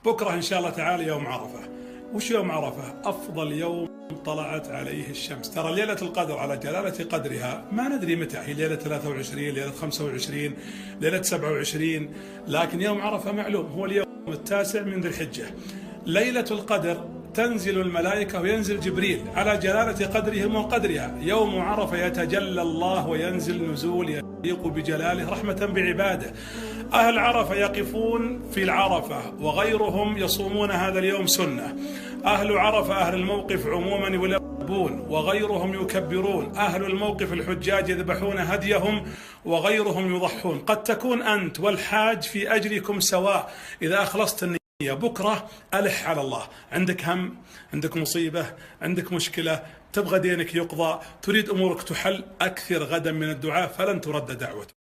بكرة إن شاء الله تعالى يوم عرفة. وش يوم عرفة؟ أفضل يوم طلعت عليه الشمس. ترى ليلة القدر على جلالة قدرها ما ندري متى، هي ليلة 23، ليلة 25، ليلة 27، لكن يوم عرفة معلوم هو اليوم 9 من ذي الحجة. ليلة القدر تنزل الملائكة وينزل جبريل على جلالة قدرهم وقدرها. يوم عرفة يتجلى الله وينزل نزول يليق بجلاله رحمة بعباده. أهل عرفة يقفون في العرفة وغيرهم يصومون هذا اليوم سنة. أهل عرفة أهل الموقف عموما يلبون وغيرهم يكبرون. أهل الموقف الحجاج يذبحون هديهم وغيرهم يضحون. قد تكون أنت والحاج في أجركم سواء إذا أخلصت النية. بكرة ألح على الله، عندك هم، عندك مصيبة، عندك مشكلة، تبغى دينك يقضى، تريد أمورك تحل، أكثر غدا من الدعاء فلن ترد دعوته.